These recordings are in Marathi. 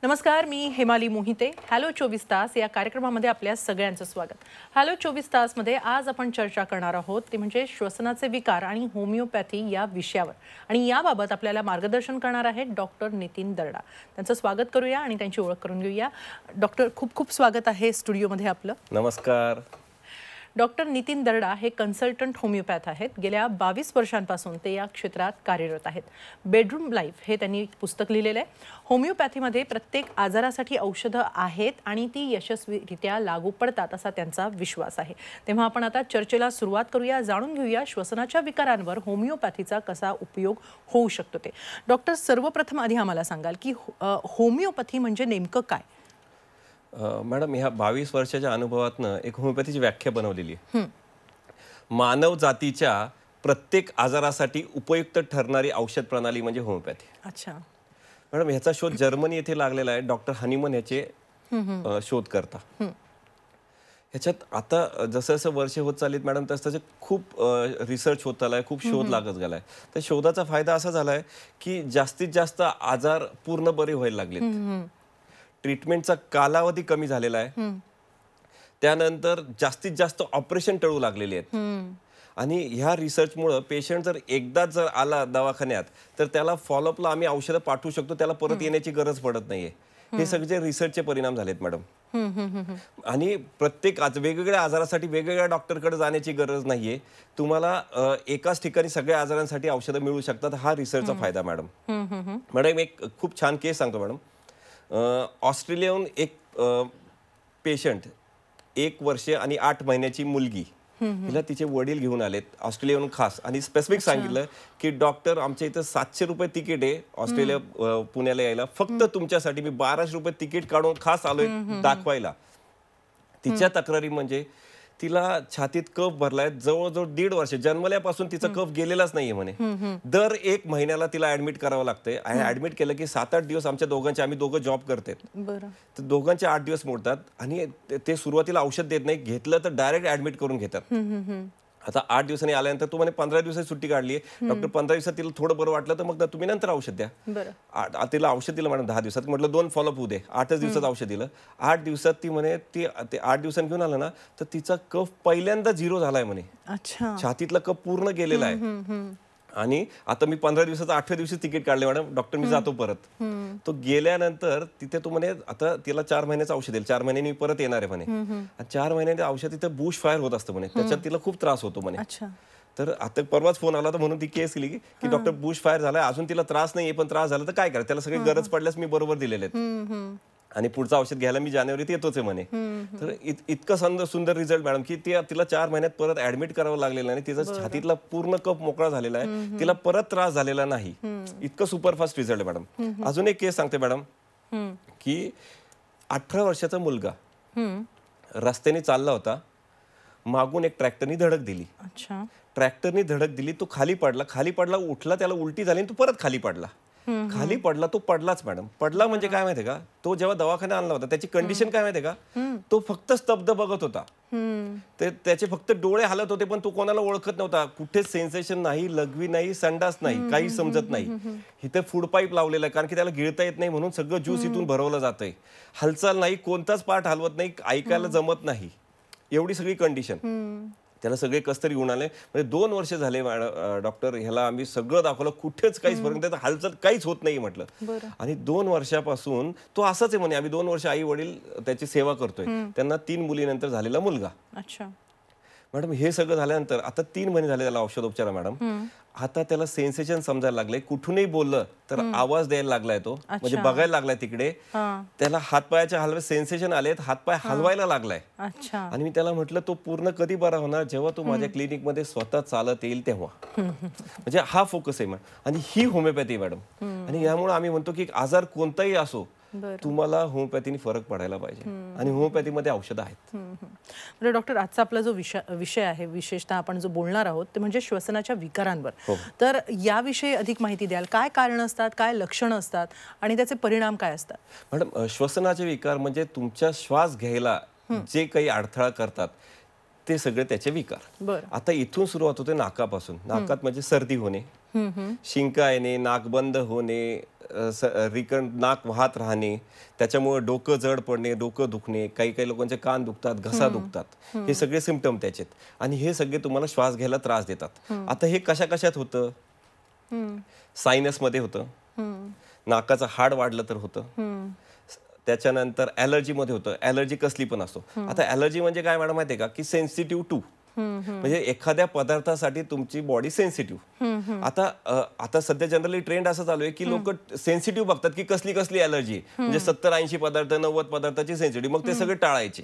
नमस्कार, मी हेमाली मोहिते. हॅलो 24 तास या कार्यक्रमामध्ये आपल्या सगळ्यांचं स्वागत. हॅलो 24 तासमध्ये आज आपण चर्चा करणार आहोत ते म्हणजे श्वसनाचे विकार आणि होमिओपॅथी या विषयावर. आणि याबाबत आपल्याला मार्गदर्शन करणार आहेत डॉक्टर नितीन दर्डा. त्यांचं स्वागत करूया आणि त्यांची ओळख करून घेऊया. डॉक्टर, खूप खूप स्वागत आहे स्टुडिओमध्ये आपलं. नमस्कार. डॉक्टर नितीन दर्डा हे कन्सल्टंट होमिओपॅथ आहेत. गेल्या 22 वर्षांपासून ते या क्षेत्रात कार्यरत आहेत. बेडरूम लाईफ हे त्यांनी पुस्तक लिहिलेलं आहे. होमिओपॅथीमध्ये प्रत्येक आजारासाठी औषधं आहेत आणि ती यशस्वीरित्या लागू पडतात असा त्यांचा विश्वास आहे. तेव्हा आपण आता चर्चेला सुरुवात करूया. जाणून घेऊया श्वसनाच्या विकारांवर होमिओपॅथीचा कसा उपयोग होऊ शकतो ते. डॉक्टर, सर्वप्रथम आधी आम्हाला सांगाल की होमिओपॅथी म्हणजे नेमकं काय? मॅडम, ह्या 22 वर्षाच्या अनुभवातनं एक होमिओपॅथीची व्याख्या बनवलेली आहे. मानव जातीच्या प्रत्येक आजारासाठी उपयुक्त ठरणारी औषध प्रणाली म्हणजे होमिओपॅथी. अच्छा मॅडम, ह्याचा शोध जर्मनी येथे लागलेला आहे. डॉक्टर हनीमन ह्याचे शोध करता. ह्याच्यात आता जसं जसं वर्ष होत चाललीत मॅडम, तसं खूप रिसर्च होत आलाय, खूप शोध लागत गेलाय. तर शोधाचा फायदा असा झालाय की जास्तीत जास्त आजार पूर्ण बरे व्हायला लागलेत. ट्रीटमेंटचा कालावधी कमी झालेला आहे. त्यानंतर जास्तीत जास्त ऑपरेशन टळू लागलेली आहेत. आणि ह्या रिसर्चमुळे पेशंट जर एकदा जर आला दवाखान्यात तर त्याला फॉलोअपला आम्ही औषधं पाठवू शकतो, त्याला परत येण्याची गरज पडत नाहीये. हे सगळे रिसर्चचे परिणाम झालेत मॅडम. आणि प्रत्येक वेगवेगळ्या आजारासाठी वेगवेगळ्या डॉक्टरकडे जाण्याची गरज नाहीये. तुम्हाला एकाच ठिकाणी सगळ्या आजारांसाठी औषधं मिळू शकतात. हा रिसर्चचा फायदा मॅडम. मॅडम, एक खूप छान केस सांगतो मॅडम. ऑस्ट्रेलियाहून एक पेशंट, 1 वर्ष आणि 8 महिन्याची मुलगी, तिला तिचे वडील घेऊन आलेत ऑस्ट्रेलियाहून खास. आणि स्पेसिफिक सांगितलं की डॉक्टर, आमच्या इथं 700 रुपये तिकीट आहे ऑस्ट्रेलिया पुण्याला यायला, फक्त तुमच्यासाठी मी 1200 रुपये तिकीट काढून खास आलोय दाखवायला. तिच्या तक्रारी म्हणजे तिला छातीत कफ भरलाय, जवळजवळ 1.5 वर्ष, जन्मल्यापासून तिचा कफ गेलेलाच नाहीये म्हणे. दर 1 महिन्याला तिला ऍडमिट करावं लागतंय. ऍडमिट केलं की 7-8 दिवस आमच्या दोघांचे, आम्ही दोघं जॉब करते, तर दोघांचे 8 दिवस मोडतात. आणि ते सुरुवातीला औषध देत नाही, घेतलं तर डायरेक्ट ऍडमिट करून घेतात. आता 8 दिवसांनी आल्यानंतर तू म्हणे 15 दिवसाची सुट्टी काढली आहे. डॉक्टर 15 दिवसात तिला थोडं बरं वाटलं तर मग तुम्ही नंतर औषध द्या. तिला औषध दिलं मॅडम 10 दिवसात. म्हटलं 2 फॉलोअप होऊ दे. 8च दिवसात औषध दिलं. 8 दिवसात ती म्हणे ते 8 दिवसांनी घेऊन आलं ना तर तिचा कफ पहिल्यांदा 0 झालाय म्हणे. छातीतला कफ पूर्ण गेलेला आहे. आणि आता मी 15 दिवसाचं 8व्या दिवशी तिकीट काढले मॅडम. डॉक्टर, मी जातो परत. तो गेल्यानंतर तिथे तो म्हणे आता तिला 4 महिन्याचं औषध देईल, 4 महिन्यांनी परत येणार आहे म्हणे. आणि 4 महिन्यांचे औषध तिथे बुश फायर होत असतं म्हणे, त्याच्यात तिला खूप त्रास होतो म्हणे. तर आता परवाच फोन आला तर म्हणून ती केस केली की डॉक्टर बुश फायर झालाय, अजून तिला त्रास नाहीये, पण त्रास झाला तर काय करायचं, त्याला सगळी गरज पडल्यास मी बरोबर दिलेले आहेत. आणि पुढचं औषध घ्यायला मी जानेवारीत येतोच आहे म्हणे. तर इतकं सुंदर रिझल्ट मॅडम की तिला 4 महिन्यात परत ऍडमिट करावं लागलेलं नाही. तिचा छातीतला पूर्ण कफ मोकळा झालेला आहे, तिला परत त्रास झालेला नाही. इतकं सुपरफास्ट रिझल्ट आहे मॅडम. अजून एक केस सांगते मॅडम की 18 वर्षाचा मुलगा रस्त्याने चालला होता, मागून एक ट्रॅक्टरनी धडक दिली. ट्रॅक्टरनी धडक दिली, तो खाली पडला, उठला, त्याला उलटी झाली, तो परत खाली पडला. तो पडलाच मॅडम. पडला म्हणजे काय माहितीये का, तो जेव्हा दवाखान्यात आणला होता त्याची कंडिशन काय माहितीये का, तो फक्त स्तब्ध बघत होता. त्याचे फक्त डोळे हालत होते, पण तो कोणाला ओळखत नव्हता. कुठेच सेन्सेशन नाही, लघवी नाही, संडास नाही, काही समजत नाही. इथे फूड पाईप लावलेला आहे कारण की त्याला गिळता येत नाही, म्हणून सगळं ज्यूस इथून भरवलं जातंय. हालचाल नाही, कोणताच पार्ट हलवत नाही, ऐकायला जमत नाही, एवढी सगळी कंडिशन. त्याला सगळे कस्तरी घेऊन आले. म्हणजे 2 वर्ष झाले डॉक्टर, ह्याला आम्ही सगळं दाखवलं, कुठेच काहीच फरक नाही, हालचाल काहीच होत नाही म्हटलं. आणि 2 वर्षापासून तो असाच आहे म्हणे. आम्ही 2 वर्ष आई वडील त्याची सेवा करतोय. त्यांना 3 मुलीनंतर झालेला मुलगा. मॅडम, हे सगळं झाल्यानंतर आता 3 महिने झाले त्याला औषधोपचार मॅडम. आता त्याला सेन्सेशन समजायला लागले, कुठूनही बोललं तर आवाज द्यायला लागलाय, तो म्हणजे बघायला लागलाय तिकडे. त्याला हातपायाच्या हलवे सेन्सेशन आलेत, हातपाय हलवायला लागलाय. आणि मी त्याला म्हटलं तो पूर्ण कधी बरा होणार, जेव्हा तो माझ्या क्लिनिक मध्ये स्वतः चालत येईल तेव्हा. म्हणजे हा फोकस आहे मॅडम. आणि ही होमिओपॅथी मॅडम. आणि यामुळे आम्ही म्हणतो की आजार कोणताही असो, तुम्हाला होमिओपॅथीने फरक पडायला पाहिजे. आणि होमिओपॅथीमध्ये औषधं आहेत. बरं डॉक्टर, आजचा आपला जो विषय आहे, विशेषतः आपण जो बोलणार आहोत ते म्हणजे श्वसनाच्या विकारांवर. तर याविषयी अधिक माहिती द्याल? काय कारण असतात, काय लक्षणं असतात आणि त्याचे परिणाम काय असतात? मॅडम, श्वसनाचे विकार म्हणजे तुमच्या श्वास घ्यायला जे काही अडथळा करतात ते सगळे त्याचे विकार. बरं. आता इथून सुरुवात होते नाकापासून. नाकात म्हणजे सर्दी होणे, शिंका येणे, नाक बंद होणे, नाक वाहत राहणे, त्याच्यामुळे डोकं जड पडणे, डोकं दुखणे, काही काही लोकांचे कान दुखतात, घसा दुखतात, हे सगळे सिम्पटम त्याचे. आणि हे सगळे तुम्हाला श्वास घ्यायला त्रास देतात. आता हे कशा कशात होतं? सायनसमध्ये होतं, नाकाचं हाड वाढलं तर होतं, त्याच्यानंतर ॲलर्जीमध्ये होतं. ॲलर्जी कसली पण असतो. आता ॲलर्जी म्हणजे काय मॅडम माहिती आहे का, की सेन्सिटिव्ह टू, म्हणजे एखाद्या पदार्थासाठी तुमची बॉडी सेन्सिटिव्ह. आता सध्या जनरली ट्रेंड असं चालू आहे की लोक सेन्सिटिव्ह बघतात की कसली कसली ॲलर्जी, म्हणजे 70-80 पदार्थ 90 पदार्थाची सेन्सिटिव्ह, मग ते सगळे टाळायचे.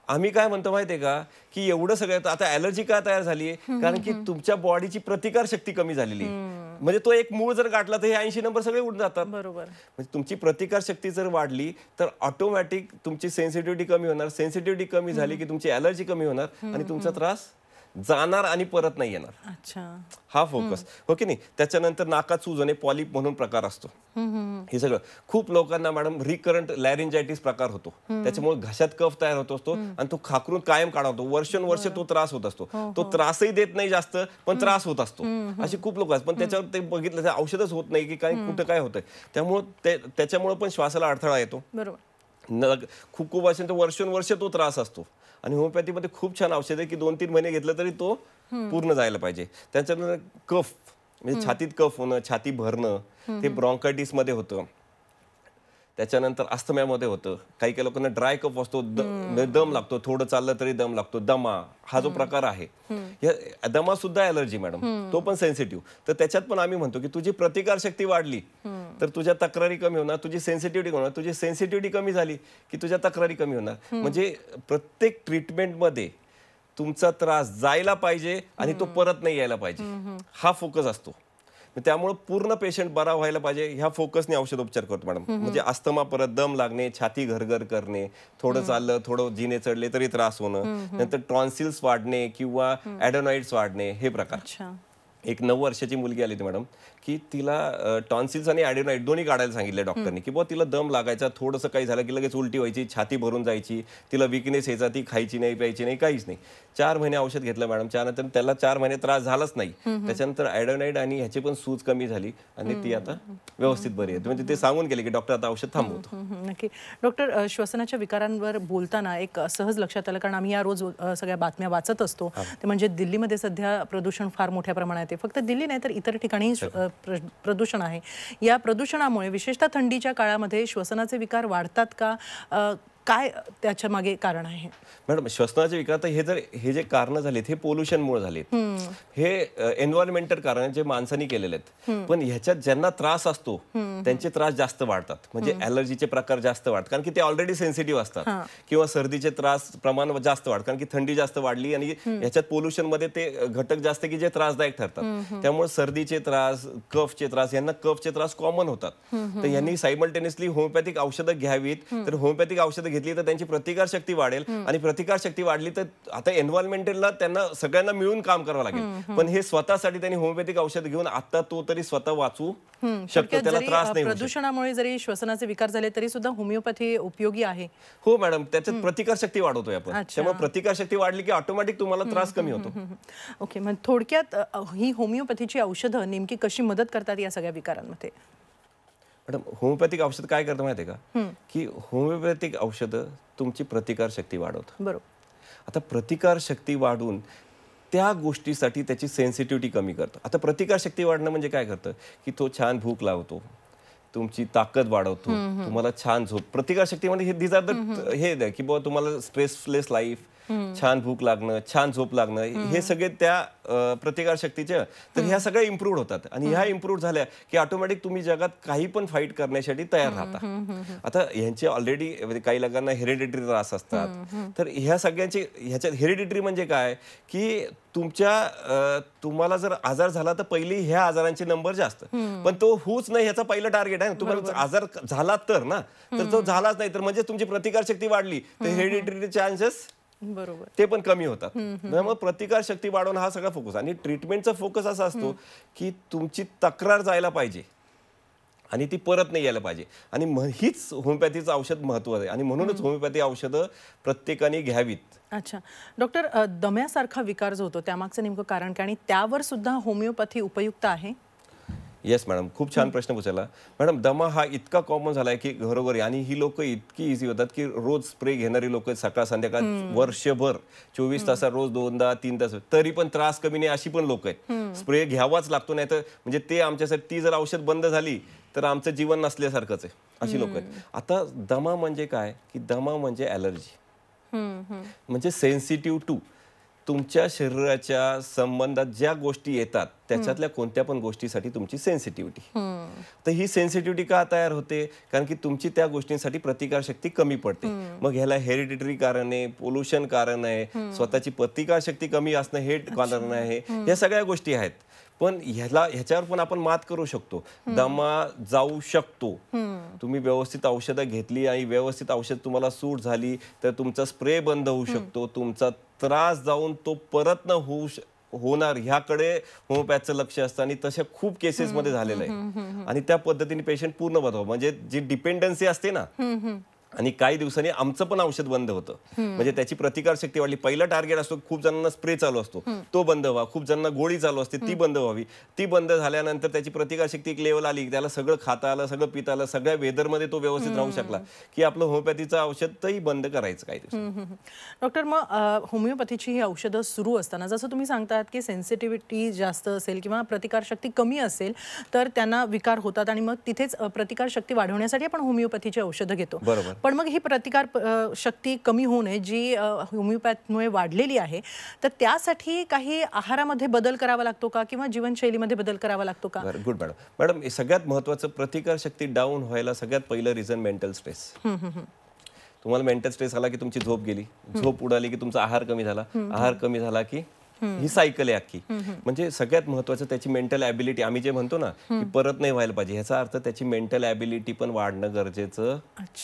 आम्ही काय म्हणतो माहितीये का, की एवढं सगळं आता ॲलर्जी का तयार झाली आहे, कारण की तुमच्या बॉडीची प्रतिकार शक्ती कमी झालेली आहे. म्हणजे तो एक मूळ जर गाठला तर हे 80 नंबर सगळे उडून जातात. बरोबर. म्हणजे तुमची प्रतिकार शक्ती जर वाढली तर ऑटोमॅटिक तुमची सेन्सिटिव्हिटी कमी होणार. सेन्सिटिव्हिटी कमी झाली की तुमची ॲलर्जी कमी होणार आणि तुमचा त्रास जाणार आणि परत नाही येणार. अच्छा. हा फोकस, हो की नाही. त्याच्यानंतर नाकात सूज होणे, पॉलिप म्हणून प्रकार असतो. हे सगळं खूप लोकांना मॅडम रिकरंट लॅरिंजायटिस प्रकार होतो. त्याच्यामुळे घशात कफ तयार होत असतो आणि तो खाकरून कायम काढवतो. वर्षानुवर्ष तो त्रास होत असतो. तो त्रासही देत नाही जास्त, पण त्रास होत असतो. अशी खूप लोक आहेत, पण त्याच्यावर ते बघितलं तर औषधच होत नाही की काय कुठं काय होतंय. त्यामुळे त्याच्यामुळे पण श्वासाला अडथळा येतो. बरोबर. खूप खूप असेल तर वर्षानुवर्ष तो त्रास असतो. आणि होमिओपॅथीमध्ये खूप छान औषध आहे की 2-3 महिने घेतलं तरी तो पूर्ण जायला पाहिजे. त्याच्यानंतर कफ, म्हणजे छातीत कफ होणं, छाती भरणं, ते ब्रॉन्कायटिस मध्ये होतं. त्याच्यानंतर अस्थम्यामध्ये होतं. काही काही लोकांना ड्राय कफ असतो, दम लागतो, थोडं चाललं तरी दम लागतो, दमा हा जो प्रकार आहे. दमा सुद्धा ॲलर्जी मॅडम, तो पण सेन्सिटिव्ह. तर त्याच्यात पण आम्ही म्हणतो की तुझी प्रतिकारशक्ती वाढली तर तुझ्या तक्रारी कमी होणार, तुझी सेन्सिटिव्हिटी होणार. तुझी सेन्सिटिव्हिटी कमी झाली की तुझ्या तक्रारी कमी होणार. म्हणजे प्रत्येक ट्रीटमेंटमध्ये तुमचा त्रास जायला पाहिजे आणि तो परत नाही यायला पाहिजे, हा फोकस असतो. त्यामुळे पूर्ण पेशंट बरा व्हायला पाहिजे, ह्या फोकसने औषधोपचार करतो मॅडम. म्हणजे अस्थमा, परत दम लागणे, छाती घरघर करणे, थोडं चाललं, थोडं जिने चढले तरी त्रास होणं, नंतर टॉन्सिल्स वाढणे किंवा ॲडेनॉइड्स वाढणे, हे प्रकार. एक 9 वर्षाची मुलगी आली होती मॅडम, की तिला टॉन्सिल्स आणि ॲडेनॉइड दोन्ही काढायला सांगितले डॉक्टरनी, की बुवा तिला दम लागायचा, थोडंसं काही झालं की लगेच उलटी व्हायची, छाती भरून जायची, तिला विकनेस यायचा, ती खायची नाही, प्यायची नाही, काहीच नाही. 4 महिने औषध घेतलं मॅडम. त्यानंतर त्याला 4 महिने त्रास झालाच नाही. त्याच्यानंतर ॲडेनॉइड आणि ह्याची पण सूज कमी झाली आणि ती आता व्यवस्थित बरी आहे. म्हणजे ते सांगून गेले की डॉक्टर आता औषध थांबवतो. नक्की. डॉक्टर, श्वसनाच्या विकारांवर बोलताना एक सहज लक्षात आलं, कारण आम्ही या रोज सगळ्या बातम्या वाचत असतो, ते म्हणजे दिल्लीमध्ये सध्या प्रदूषण फार मोठ्या प्रमाणात आहे. फक्त दिल्ली नाही तर इतर ठिकाणीही प्रदूषण आहे. या प्रदूषणामुळे विशेषतः थंडीच्या काळामध्ये श्वसनाचे विकार वाढतात का? काय त्याच्या मागे कारण आहे? मॅडम, श्वसनाचे विकार तर हे जे कारण झालेत हे पोल्युशनमुळे झालेत. हे एन्व्हायरमेंटल कारण जे माणसांनी केलेले आहेत. पण ह्याच्यात ज्यांना त्रास असतो त्यांचे त्रास जास्त वाढतात. म्हणजे ॲलर्जीचे प्रकार जास्त वाढतात, कारण की ते ऑलरेडी सेन्सिटिव्ह असतात. किंवा सर्दीचे त्रास प्रमाण जास्त वाढतात, कारण की थंडी जास्त वाढली आणि ह्याच्यात पोल्युशन मध्ये ते घटक जास्त की जे त्रासदायक ठरतात. त्यामुळे सर्दीचे त्रास, कफचे त्रास, यांना कफचे त्रास कॉमन होतात. तर यांनी सायमल्टेनियसली होमिओपॅथिक औषधं घ्यावीत. तर होमिओपॅथिक औषधं घेतली तर त्यांची प्रतिकार शक्ती वाढेल, आणि प्रतिकार शक्ती वाढली तर आता एन्व्हायरमेंटलला त्यांना सगळ्यांना मिळून काम करावं लागेल. पण हे स्वतःसाठी त्यांनी होमिओपॅथिक औषध घेऊन आता तो तरी स्वतः वाचू शकतो, त्याला त्रास नाही. प्रदूषणामुळे जरी श्वसनाचे विकार झाले तरी सुद्धा होमिओपॅथी उपयोगी आहे. हो मॅडम, त्याच्यात प्रतिकार शक्ती वाढवतोय आपण. त्यामुळे प्रतिकार शक्ती वाढली की ऑटोमॅटिक तुम्हाला त्रास कमी होतो. ओके, मग थोडक्यात ही होमिओपॅथीची औषधं नेमकी कशी मदत करतात या सगळ्या विकारांमध्ये? मॅडम, होमिओपॅथिक औषध काय करतं माहिती आहे का, की होमिओपॅथिक औषधं तुमची प्रतिकार शक्ती वाढवतात. बरोबर. आता प्रतिकार शक्ती वाढून त्या गोष्टीसाठी त्याची सेन्सिटिव्हिटी कमी करतं. आता प्रतिकार शक्ती वाढणं म्हणजे काय करतं, की तो छान भूक लावतो, तुमची ताकद वाढवतो, तुम्हाला छान झोप. प्रतिकार शक्ती म्हणजे हे दिस आर द हे द्या की बाबा तुम्हाला स्ट्रेसलेस लाईफ, छान भूक लागणं, छान झोप लागणं, हे सगळे त्या प्रतिकार शक्तीचे. तर ह्या सगळ्या इम्प्रूव्ह होतात, आणि ह्या इम्प्रूव्ह झाल्या की ऑटोमॅटिक तुम्ही जगात काही पण फाईट करण्यासाठी तयार राहता. आता ह्यांचे ऑलरेडी काही लोकांना हेरिडिटरी त्रास असतात. तर ह्या सगळ्यांचे ह्याच्यात हेरिडिटरी म्हणजे काय, की तुम्हाला जर आजार झाला तर पहिली ह्या आजारांचे नंबर जास्त, पण तो होऊच नाही ह्याचा पहिलं टार्गेट आहे. तुम्हाला आजार झाला तर ना, तर तो झालाच नाही तर म्हणजे तुमची प्रतिकार शक्ती वाढली तर हेरिडिटरी चान्सेस बरोबर ते पण कमी होतात. त्यामुळे प्रतिकार शक्ती वाढवणं हा सगळा फोकस. आणि ट्रीटमेंटचा फोकस असा असतो की तुमची तक्रार जायला पाहिजे आणि ती परत नाही यायला पाहिजे. आणि हीच होमिओपॅथीचं औषध महत्त्वाचं आहे आणि म्हणूनच होमिओपॅथी औषधं प्रत्येकाने घ्यावीत. अच्छा डॉक्टर, दम्यासारखा विकार जो होतो त्यामागचं नेमकं कारण काय आणि त्यावर सुद्धा होमिओपॅथी उपयुक्त आहे? येस मॅडम, खूप छान प्रश्न विचारला. मॅडम, दमा हा इतका कॉमन झाला आहे की घरोघरी, आणि ही लोक इतकी इझी होतात की रोज स्प्रे घेणारी लोक सकाळ संध्याकाळ वर्षभर 24 तासात रोज 2दा 3 तास, तरी पण त्रास कमी नाही अशी पण लोक आहेत. स्प्रे घ्यावाच लागतो, नाही तर म्हणजे ते आमच्यासाठी ती जर औषध बंद झाली तर आमचं जीवन नसल्यासारखंच आहे, अशी लोक आहेत. आता दमा म्हणजे काय की दमा म्हणजे ॲलर्जी, म्हणजे सेन्सिटिव्ह टू तुमच्या शरीराच्या संबंधात ज्या गोष्टी येतात त्याच्यातल्या कोणत्या पण गोष्टीसाठी तुमची सेन्सिटिव्हिटी. तर ही सेन्सिटिव्हिटी का तयार होते? कारण की तुमची त्या गोष्टींसाठी प्रतिकारशक्ती कमी पडते. मग ह्याला हेरिडिटरी कारण आहे, पोल्युशन कारण आहे, स्वतःची प्रतिकारशक्ती कमी असणं हे कारण आहे, या सगळ्या गोष्टी आहेत. पण ह्याच्यावर पण आपण मात करू शकतो. दमा जाऊ शकतो. तुम्ही व्यवस्थित औषधं घेतली आणि व्यवस्थित औषध तुम्हाला सूट झाली तर तुमचा स्प्रे बंद होऊ शकतो. तुमचा त्रास जाऊन तो परत न होणार ह्याकडे होमिओपॅथचं लक्ष असतं आणि तशा खूप केसेसमध्ये झालेलं आहे. आणि त्या पद्धतीने पेशंट पूर्ण बदलावं, म्हणजे जी डिपेंडन्सी असते ना, आणि काही दिवसांनी आमचं पण औषध बंद होतं. म्हणजे त्याची प्रतिकारशक्ती वाढली. पहिला टार्गेट असतो, खूप जणांना स्प्रे चालू असतो, तो बंद व्हा. खूप जणांना गोळी चालू असते, ती बंद व्हावी. ती बंद झाल्यानंतर त्याची प्रतिकारशक्ती एक लेवल आली, त्याला सगळं खाता आलं, सगळं पिता आलं, सगळ्या वेदरमध्ये तो व्यवस्थित राहू शकला की आपलं होमिओपॅथीचं औषधही बंद करायचं काही दिवस. डॉक्टर, मग होमिओपॅथीची ही औषधं सुरू असताना जसं तुम्ही सांगतात की सेन्सिटिव्हिटी जास्त असेल किंवा प्रतिकारशक्ती कमी असेल तर त्यांना विकार होतात आणि मग तिथेच प्रतिकारशक्ती वाढवण्यासाठी आपण होमिओपॅथीची औषधं घेतो. बरोबर. पण मग ही प्रतिकार शक्ती कमी होऊ नये जी होमिओपॅथीमुळे वाढलेली आहे, तर त्यासाठी काही आहारामध्ये बदल करावा लागतो का किंवा जीवनशैलीमध्ये बदल करावा लागतो का? Good madam. मॅडम, सगळ्यात महत्त्वाचं प्रतिकारशक्ती डाऊन व्हायला सगळ्यात पहिलं रिझन मेंटल स्ट्रेस. तुम्हाला मेंटल स्ट्रेस आला की तुमची झोप गेली, झोप उडाली की तुमचा आहार कमी झाला, आहार कमी झाला की ही सायकल आहे अख्खी. म्हणजे सगळ्यात महत्त्वाचं त्याची मेंटल ॲबिलिटी, आम्ही जे म्हणतो ना की परत नाही व्हायला पाहिजे, ह्याचा अर्थ त्याची मेंटल ॲबिलिटी पण वाढणं गरजेचं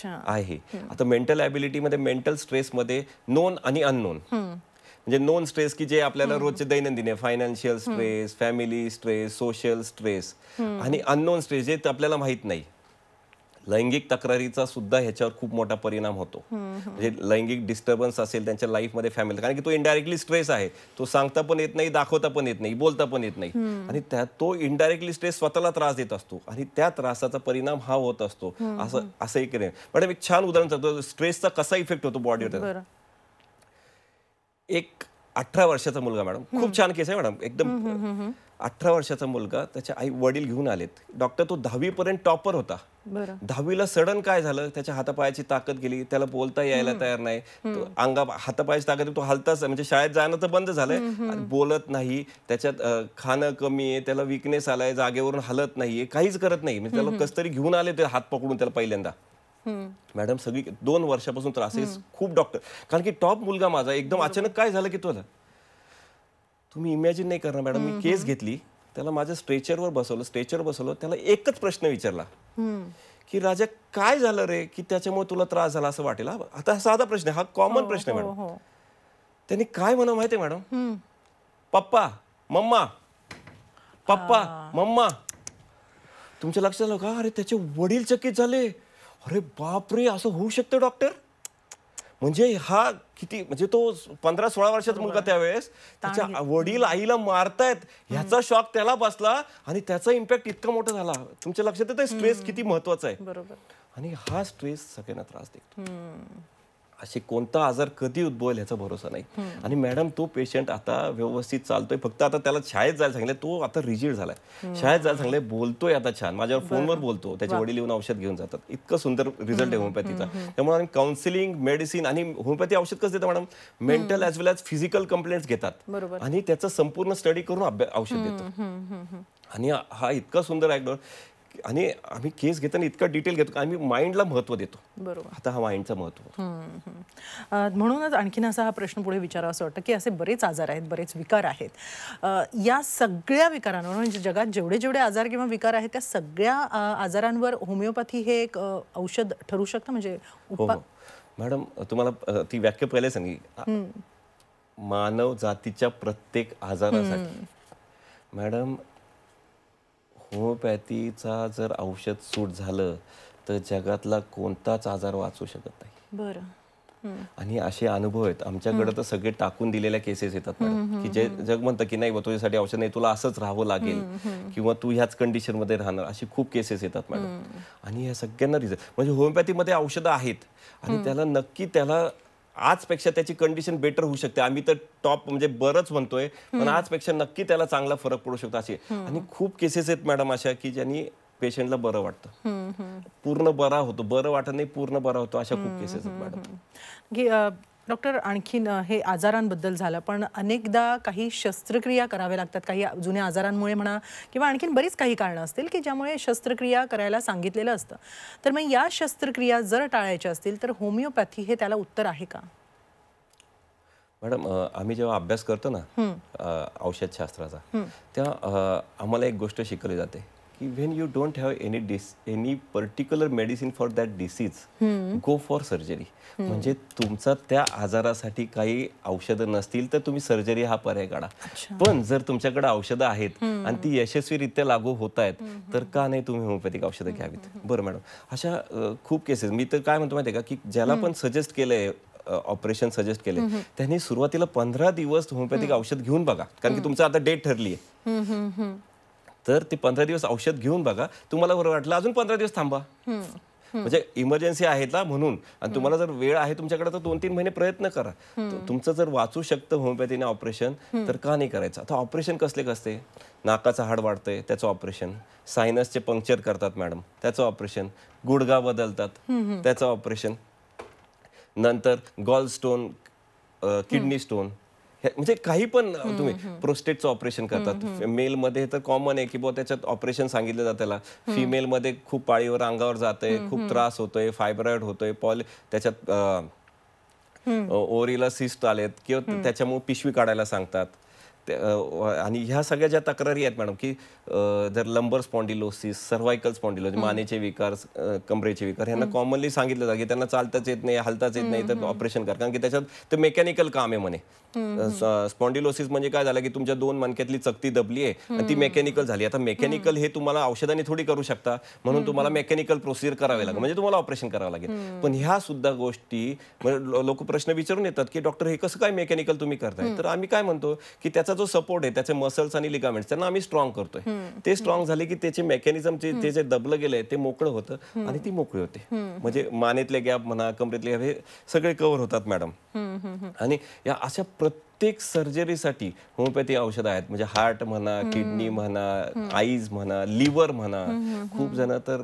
आहे. आता मेंटल ॲबिलिटीमध्ये मेंटल स्ट्रेसमध्ये नोन आणि अननोन, म्हणजे नोन स्ट्रेस की जे आपल्याला रोजचे दैनंदिन आहे, financial stress, family stress, social stress, आणि अननोन स्ट्रेस जे आपल्याला माहित नाही. लैंगिक तक्रारीचा सुद्धा ह्याच्यावर खूप मोठा परिणाम होतो. म्हणजे लैंगिक डिस्टर्बन्स असेल त्यांच्या लाईफमध्ये फॅमिली, कारण की तो इनडायरेक्टली स्ट्रेस आहे, तो सांगता पण येत नाही, दाखवता पण येत नाही, बोलता पण येत नाही, आणि तो इनडायरेक्टली स्ट्रेस स्वतःला त्रास देत असतो आणि त्या त्रासाचा परिणाम हा होत असतो. असं एक मॅडम, एक छान उदाहरण सांगतो स्ट्रेसचा कसा इफेक्ट होतो बॉडीवर. एक 18 वर्षाचा मुलगा, मॅडम, खूप छान केस आहे मॅडम, एकदम 18 वर्षाचा मुलगा, त्याचे आई वडील घेऊन आलेत डॉक्टर. तो 10वी पर्यंत टॉपर होता. 10वीला सडन काय झालं, त्याच्या हातापायाची ताकद गेली, त्याला बोलता यायला तयार नाही, हातापायाची ताकद, तो हलताच, म्हणजे शाळेत जाणं तर बंद झालंय, बोलत नाही, त्याच्यात खाणं कमी आहे, त्याला विकनेस आलाय, जागेवरून हलत नाहीये, काहीच करत नाही. म्हणजे त्याला कसं तरी घेऊन आले ते हात पकडून त्याला पहिल्यांदा. मॅडम, सगळी 2 वर्षापासून त्रास आहे, खूप डॉक्टर, कारण की टॉप मुलगा माझा, एकदम अचानक काय झालं की तुला, तुम्ही इमॅजिन नाही करणार मॅडम. मी केस घेतली, त्याला माझ्या स्ट्रेचरवर बसवलं, त्याला एकच प्रश्न विचारला की राजा काय झालं रे की त्याच्यामुळे तुला त्रास झाला असं वाटेल. आता साधा प्रश्न, हा कॉमन प्रश्न आहे मॅडम. त्यांनी काय म्हणा माहितीये मॅडम, पप्पा मम्मा, पप्पा मम्मा. तुमच्या लक्षात आलं का? अरे त्याचे वडील चकित झाले. अरे बापरे, असं होऊ शकतं डॉक्टर? म्हणजे हा किती, म्हणजे तो 15-16 वर्षाचा मुलगा त्यावेळेस, त्याच्या वडील आईला मारतायत ह्याचा शॉक त्याला बसला आणि त्याचा इम्पॅक्ट इतका मोठा झाला. तुमच्या लक्षात येतं स्ट्रेस किती महत्वाचा आहे. आणि हा स्ट्रेस सगळ्यांना त्रास देतो. असे कोणता आजार कधी उद्भवेल ह्याचा भरोसा नाही. आणि मॅडम, तो पेशंट आता व्यवस्थित चालतोय, फक्त आता त्याला शाळेत जायला सांगितलं, तो आता रिजिड झालाय, शाळेत जायला सांगितलंय, बोलतोय आता छान, माझ्यावर फोनवर बोलतो, त्याचे वडील येऊन औषध घेऊन जातात. इतकं सुंदर रिझल्ट आहे होमिओपॅथीचा. त्यामुळे आम्ही काउन्सिलिंग, मेडिसिन आणि होमिओपॅथी औषध कसं देतं मॅडम, मेंटल ॲज वेल ॲज फिजिकल कंप्लेंट्स घेतात आणि त्याचं संपूर्ण स्टडी करून औषध देतो. आणि हा इतका सुंदर आहे आणि आम्ही केस घेताना इतका डिटेल घेतो, आम्ही माइंडला महत्व देतो. बरोबर. आता हा माइंडचा महत्व. म्हणूनच आणखीन असा हा प्रश्न पुढे विचारावा असं वाटतं की असे बरेच आजार आहेत, बरेच विकार आहेत. या सगळ्या विकारांवर, म्हणजे जगात जेवढे जेवढे आजार किंवा विकार आहेत त्या सगळ्या आजारांवर होमिओपॅथी हे एक औषध ठरू शकतं, म्हणजे मॅडम, तुम्हाला ती व्याख्या पहिले सांगी, मानव जातीच्या प्रत्येक आजारासाठी मॅडम होमिओपॅथीचा जर औषध सूट झालं तर जगातला कोणताच आजार वाचू शकत नाही. बरं. आणि असे अनुभव आहेत आमच्याकडे तर सगळे टाकून दिलेल्या केसेस येतात मॅडम, की जे जग म्हणतं की नाही बा तुझ्यासाठी औषध नाही, तुला असंच राहावं लागेल किंवा तू ह्याच कंडिशनमध्ये राहणार, अशी खूप केसेस येतात मॅडम. आणि या सगळ्यांना रिझल्ट म्हणजे होमिओपॅथीमध्ये औषधं आहेत आणि त्याला नक्की त्याला आजपेक्षा त्याची कंडिशन बेटर होऊ शकते. आम्ही तर टॉप म्हणजे बरंच म्हणतोय, पण आजपेक्षा नक्की त्याला चांगला फरक पडू शकतो अशी. आणि खूप केसेस आहेत मॅडम अशा की ज्यांनी पेशंटला बरं वाटतं, पूर्ण बरा होतो, बरं वाटत नाही पूर्ण बरा होतो, अशा खूप केसेस आहेत मॅडम. डॉक्टर आणखीन हे आजारांबद्दल झालं, पण अनेकदा काही शस्त्रक्रिया कराव्या लागतात काही जुन्या आजारांमुळे म्हणा किंवा आणखीन बरीच काही कारणं असतील की ज्यामुळे शस्त्रक्रिया करायला सांगितलेलं असतं. तर मग या शस्त्रक्रिया जर टाळायच्या असतील तर होमिओपॅथी हे त्याला उत्तर आहे का? मॅडम आम्ही जेव्हा अभ्यास करतो ना औषधशास्त्राचा, तेव्हा आम्हाला एक गोष्ट शिकवली जाते की when you don't have any particular medicine for that disease, go for surgery. म्हणजे तुमचा त्या आजारासाठी काही औषधं नसतील तर तुम्ही सर्जरी हा पर्याय काढा. पण जर तुमच्याकडे औषधं आहेत आणि ती यशस्वीरित्या लागू होत आहेत तर का नाही तुम्ही होमिओपॅथिक औषधं घ्यावीत. बरं मॅडम, अशा खूप केसेस मी तर काय म्हणतो माहिती आहे का, की ज्याला पण सजेस्ट केलंय ऑपरेशन सजेस्ट केले त्यांनी सुरुवातीला 15 दिवस होमिओपॅथिक औषध घेऊन बघा, कारण की तुमचं आता डेट ठरली आहे. तर ते 15 दिवस औषध घेऊन बघा, तुम्हाला बरं वाटलं अजून 15 दिवस थांबा. म्हणजे इमर्जन्सी आहे ना म्हणून, आणि तुम्हाला जर वेळ आहे तुमच्याकडे तर 2-3 महिने प्रयत्न करा. तुमचं जर वाचू शकतं होमिओपॅथीने ऑपरेशन तर का नाही करायचं. आता ऑपरेशन कसले कसते, नाकाचं हाड वाढतंय त्याचं ऑपरेशन, सायनसचे पंक्चर करतात मॅडम त्याचं ऑपरेशन, गुडघा बदलतात त्याचं ऑपरेशन, नंतर गॉल स्टोन, किडनी स्टोन, म्हणजे काही पण तुम्ही प्रोस्टेटचं ऑपरेशन करतात. मेलमध्ये तर कॉमन आहे की बुवा त्याच्यात ऑपरेशन सांगितलं जातं त्याला. फिमेलमध्ये खूप पाळीवर अंगावर जातंय, खूप त्रास होतोय, फायब्रॉइड होतोय, त्याच्यात ओव्हरीला सिस्ट आलेत किंवा त्याच्यामुळे पिशवी काढायला सांगतात. आणि ह्या सगळ्या ज्या तक्रारी आहेत मॅडम की जर लंबर स्पॉन्डिलोसिस, सर्व्हायकल स्पॉन्डिलोसिस, मानेचे विकार, कमरेचे विकार, ह्यांना कॉमनली सांगितलं जातं की त्यांना चालताच येत नाही, हलताच येत नाही तर ऑपरेशन कर, कारण की त्याच्यात ते मेकॅनिकल काम आहे म्हणे. स्पॉन्डिलोसिस म्हणजे काय झालं की तुमच्या 2 मणक्यातली चकती दबली आहे आणि ती मेकॅनिकल झाली. आता मेकॅनिकल हे तुम्हाला औषधाने थोडी करू शकता, म्हणून तुम्हाला मेकॅनिकल प्रोसिजर करावे लागेल, म्हणजे तुम्हाला ऑपरेशन करावं लागेल. पण ह्या सुद्धा गोष्टी लोक प्रश्न विचारून येतात की डॉक्टर हे कसं काय मेकॅनिकल तुम्ही करताय. तर आम्ही काय म्हणतो की त्याचा जो सपोर्ट आहे त्याचे मसल्स आणि लिगामेंट्स त्यांना आम्ही स्ट्रॉंग करतोय. ते स्ट्रॉंग झाले की त्याचे मेकॅनिझम ते जे दबलं गेलंय ते मोकळं होतं आणि ती मोकळी होते. म्हणजे मानेतले गॅप म्हणा, कमरेतले गॅप, हे सगळे कव्हर होतात मॅडम. आणि या अशा प्रत्येक सर्जरीसाठी होमिओपॅथी औषधं आहेत. म्हणजे हार्ट म्हणा, किडनी म्हणा, आईज म्हणा, लिव्हर म्हणा. खूप जण तर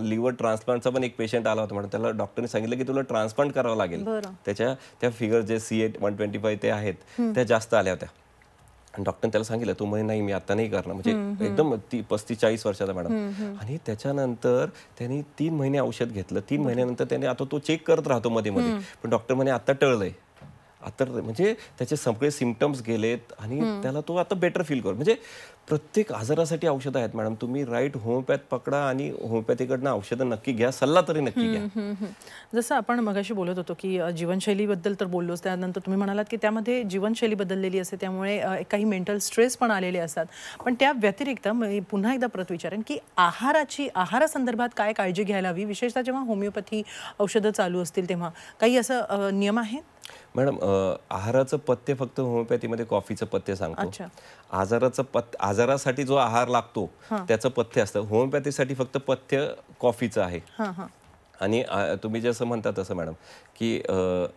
लिव्हर ट्रान्सप्लांटचा पण एक पेशंट आला होता मॅडम, त्याला डॉक्टरने सांगितलं की तुला ट्रान्सप्लांट करावं लागेल. त्याच्या त्या फिगर जे CA-125 ते आहेत त्या जास्त आल्या होत्या. आणि डॉक्टरने त्याला सांगितलं, तू म्हणे नाही मी आता नाही करणार, म्हणजे एकदम 35-40 वर्षाचा मॅडम. आणि त्याच्यानंतर त्यांनी 3 महिने औषध घेतलं. 3 महिन्यानंतर त्याने आता तो चेक करत राहतो मध्ये मध्ये, पण डॉक्टर म्हणे आता टळलंय, आता म्हणजे त्याचे सगळे सिम्पटम्स गेलेत आणि त्याला तो आता बेटर फील करतो. म्हणजे प्रत्येक आजारासाठी औषधं आहेत मॅडम. तुम्ही राईट होमिओपॅथ पकडा आणि होमिओपॅथीकडनं औषधं नक्की घ्या, सल्ला तरी नक्की घ्या. जसं आपण मगाशी बोलत होतो की जीवनशैलीबद्दल तर बोललोच, त्यानंतर तुम्ही म्हणालात की त्यामध्ये जीवनशैली बदललेली असते, त्यामुळे काही मेंटल स्ट्रेस पण आलेले असतात. पण त्या व्यतिरिक्त मी पुन्हा एकदा परत विचारेन की आहारासंदर्भात काय काळजी घ्यायला हवी, विशेषतः जेव्हा होमिओपॅथी औषधं चालू असतील तेव्हा काही असं नियम आहेत? मॅडम आहाराचं पथ्य फक्त होमिओपॅथीमध्ये कॉफीचं पथ्य सांगतो. आजारासाठी जो आहार लागतो त्याचं पथ्य असतं. होमिओपॅथीसाठी फक्त पथ्य कॉफीचं आहे. आणि तुम्ही जसं म्हणता तसं मॅडम की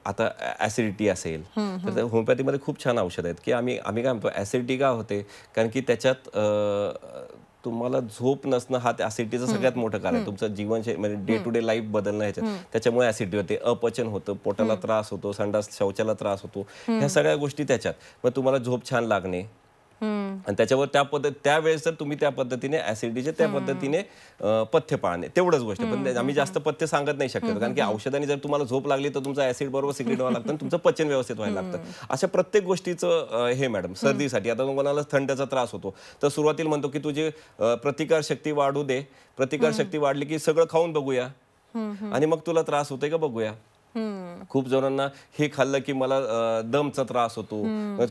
आता ऍसिडिटी असेल तर होमिओपॅथीमध्ये खूप छान औषध आहेत की आम्ही काय म्हणतो, ऍसिडिटी का होते, कारण की त्याच्यात तुम्हाला झोप नसणं हा ऍसिडिटीचं सगळ्यात मोठं कारण आहे. तुमचं जीवनशैली म्हणजे डे टू डे लाईफ बदलणं ह्याच्यात, त्याच्यामुळे ऍसिडिटी होते, अपचन होतं, पोटाला त्रास होतो, संडास शौचाला त्रास होतो, ह्या सगळ्या गोष्टी त्याच्यात. मग तुम्हाला झोप छान लागणे आणि त्याच्यावर त्यावेळेस जर तुम्ही त्या पद्धतीने ऍसिडिटीचे त्या पद्धतीने पथ्य पाळणे, तेवढंच गोष्ट. पण आम्ही जास्त पथ्य सांगत नाही शक्यतो, कारण की औषधाने जर तुम्हाला झोप लागली तर तुमचं ऍसिड बरोबर सिक्रेट व्हावं लागतं आणि तुमचं पचन व्यवस्थित व्हायला लागतं. अशा प्रत्येक गोष्टीचं हे मॅडम. सर्दीसाठी आता कोणाला थंडीचा त्रास होतो तर सुरुवातीला म्हणतो की तुझी प्रतिकारशक्ती वाढू दे, प्रतिकारशक्ती वाढली की सगळं खाऊन बघूया आणि मग तुला त्रास होतोय का बघूया. खूप जणांना हे खाल्लं की मला दमचा त्रास होतो,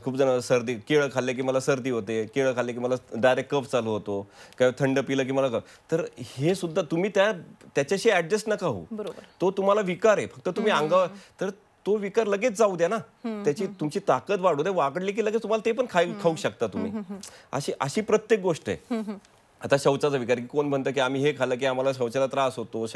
खूप जण सर्दी, केळं खाल्ले की मला सर्दी होते, केळं खाल्ले की मला डायरेक्ट कफ चालू होतो, काय थंड पिलं की मला तर हे सुद्धा तुम्ही त्याच्याशी ऍडजस्ट नका हो. तो तुम्हाला विकार आहे, फक्त तुम्ही अंगावर तर तो विकार लगेच जाऊ द्या ना, त्याची तुमची ताकद वाढू द्या, वाढली की लगेच तुम्हाला ते पण खाऊ शकता तुम्ही. अशी प्रत्येक गोष्ट आहे. आता शौचाचा विकार, की कोण म्हणतं की आम्ही हे खाल्लं की आम्हाला शौचाला त्रास होतो,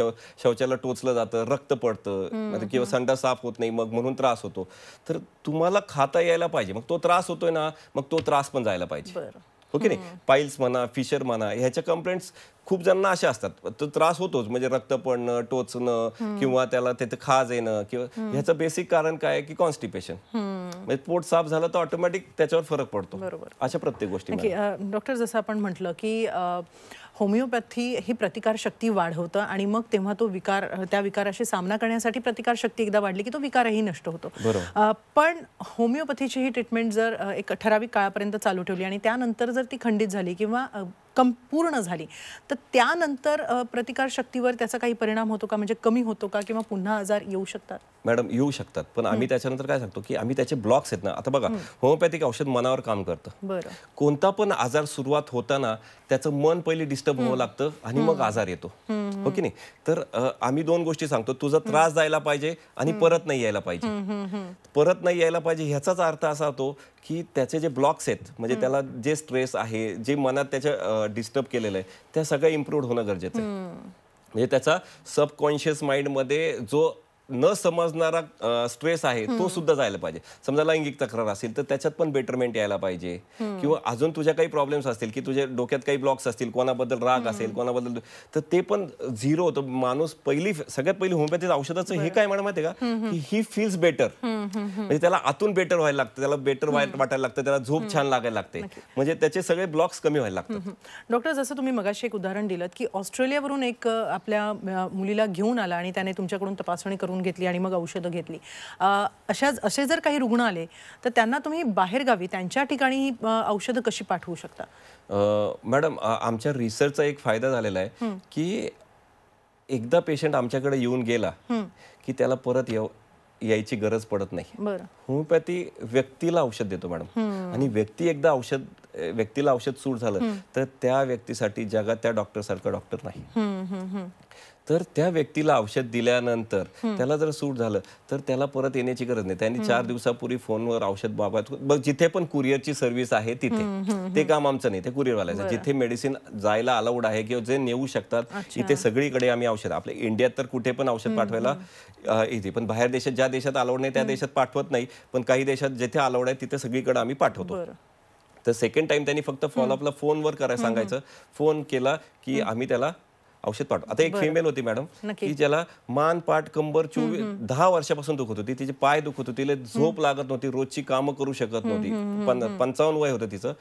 शौचाला टोचलं जातं, रक्त पडतं किंवा संडास साफ होत नाही, मग म्हणून त्रास होतो. तर तुम्हाला खाता यायला पाहिजे, मग तो त्रास होतोय ना, मग तो त्रास पण जायला पाहिजे. हो की नाही. पाईल्स म्हणा, फिशर म्हणा, ह्याच्या कंप्लेंट्स खूप जणांना अशा असतात. तो त्रास होतोच, म्हणजे रक्त पडणं, टोचणं किंवा त्याला तिथे खाज येणं, किंवा ह्याचं बेसिक कारण काय आहे की कॉन्स्टिपेशन. म्हणजे पोट साफ झालं तर ऑटोमॅटिक त्याच्यावर फरक पडतो. अशा प्रत्येक गोष्टी. डॉक्टर, जसं आपण म्हटलं की होमिओपॅथी ही प्रतिकारशक्ती वाढवतं आणि मग तेव्हा तो विकार, त्या विकाराशी सामना करण्यासाठी प्रतिकारशक्ती एकदा वाढली की तो विकारही नष्ट होतो. पण होमिओपॅथीची ही ट्रीटमेंट जर एक ठराविक काळापर्यंत चालू ठेवली आणि त्यानंतर जर ती खंडित झाली किंवा पूर्ण झाली, तर त्यानंतर प्रतिकारशक्तीवर त्याचा काही परिणाम होतो का, म्हणजे कमी होतो का, किंवा पुन्हा आजार येऊ शकतात? मॅडम, येऊ शकतात, पण आम्ही त्याच्यानंतर काय सांगतो की आम्ही त्याचे ब्लॉक्स आहेत ना. आता बघा, होमिओपॅथिक औषध मनावर काम करतं. कोणता पण आजार सुरुवात होताना त्याचं मन पहिले डिस्टर्ब व्हावं लागतं आणि मग आजार येतो. हो की नाही. तर आम्ही दोन गोष्टी सांगतो, तुझा त्रास जायला पाहिजे आणि परत नाही यायला पाहिजे. परत नाही यायला पाहिजे ह्याचाच अर्थ असा होतो की त्याचे जे ब्लॉक्स आहेत, म्हणजे त्याला जे स्ट्रेस आहे, जे मनात त्याच्या डिस्टर्ब केलेलं आहे, त्या सगळं इम्प्रूव्ह होणं गरजेचं आहे. म्हणजे त्याचा सबकॉन्शियस माइंडमध्ये जो न समजणारा स्ट्रेस आहे तो सुद्धा जायला पाहिजे. समजा लैंगिक तक्रार असेल तर त्याच्यात पण बेटरमेंट यायला पाहिजे, किंवा अजून तुझ्या काही प्रॉब्लेम्स असतील की तुझ्या डोक्यात काही ब्लॉक्स असतील, कोणाबद्दल राग असेल, कोणाबद्दल, तर ते पण झिरो होतं. माणूस सगळ्यात पहिली होमिओपॅथी औषधाचं हे काय म्हणा माहिती आहे का, की ही फील्स बेटर. म्हणजे त्याला आतून बेटर व्हायला लागतं, त्याला बेटर वाटायला लागतं, त्याला झोप छान लागायला लागते, म्हणजे त्याचे सगळे ब्लॉक्स कमी व्हायला लागतात. डॉक्टर, जसं तुम्ही मगाशी एक उदाहरण दिलं की ऑस्ट्रेलियावरून एक आपल्या मुलीला घेऊन आला आणि त्याने तुमच्याकडून तपासणी करून घेतली आणि मग औषधं घेतली. असे जर काही रुग्ण आले तर त्यांना तुम्ही बाहेरगावी त्यांच्या ठिकाणी औषधं कशी पाठवू शकता? मॅडम, आमच्या रिसर्चचा एक फायदा झालेला आहे की एकदा पेशंट आमच्याकडे येऊन गेला की त्याला परत यायची गरज पडत नाही. होमिओपॅथी व्यक्तीला औषध देतो मॅडम, आणि व्यक्तीला औषध सूट झालं तर त्या व्यक्तीसाठी जगात त्या डॉक्टर सारखा डॉक्टर नाही. तर त्या व्यक्तीला औषध दिल्यानंतर त्याला जर सूट झालं तर त्याला परत येण्याची गरज नाही. त्यांनी 4 दिवसापूर्वी फोनवर औषध बाबत, जिथे पण कुरिअरची सर्व्हिस आहे तिथे, ते काम आमचं नाही, ते कुरिअरवाल्याचं. जिथे मेडिसिन जायला अलाउड आहे किंवा जे नेऊ शकतात, इथे सगळीकडे आम्ही औषध, आपल्या इंडियात तर कुठे पण औषध पाठवायला इथे, पण बाहेर देशात, ज्या देशात अलाउड नाही त्या देशात पाठवत नाही, पण काही देशात जिथे अलाउड आहे तिथे सगळीकडे आम्ही पाठवतो. तर सेकंड टाइम त्यांनी फक्त फॉलोअपला फोनवर करायला सांगायचं. फोन केला की आम्ही त्याला औषध पाठवतो. आता एक फिमेल होती मॅडम की ज्याला मान, पाठ, कंबर 10 वर्षापासून दुखत होती, तिचे पाय दुखत होते, तिला झोप लागत नव्हती, रोजची कामं करू शकत नव्हती, 55 वय होतं तिचं.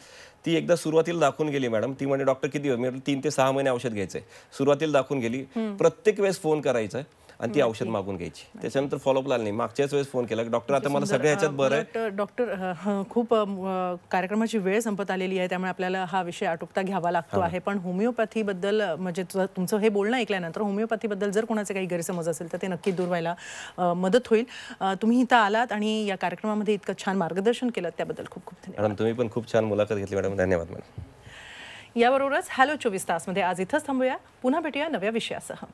ती एकदा सुरुवातीला दाखवून गेली मॅडम. ती म्हणे डॉक्टर किती, मी 3 ते 6 महिने औषध घ्यायचंय. सुरुवातीला दाखवून गेली, प्रत्येक वेळेस फोन करायचा आणि ती औषध मागून घ्यायची. त्याच्यानंतर फॉलोअप लागला नाही. मागच्याच वेळेस फोन केला, डॉक्टर आता मला सगळ्या ह्याच्यात बरं आहे. डॉक्टर, खूप कार्यक्रमाची वेळ संपत आलेली आहे, त्यामुळे आपल्याला हा विषय आटोपता घ्यावा लागतो आहे. पण होमिओपॅथीबद्दल, म्हणजे तुमचं हे बोलणं ऐकल्यानंतर होमिओपॅथीबद्दल जर कोणाचे काही गैरसमज असेल तर ते नक्की दूर व्हायला मदत होईल. तुम्ही इथं आलात आणि या कार्यक्रमामध्ये इतकं छान मार्गदर्शन केलं, त्याबद्दल खूप खूप धन्यवाद. मॅडम, तुम्ही पण खूप छान मुलाखत घेतली मॅडम, धन्यवाद मॅडम. याबरोबरच हॅलो 24 तासमध्ये आज इथंच थांबूया. पुन्हा भेटूया नव्या विषयासह.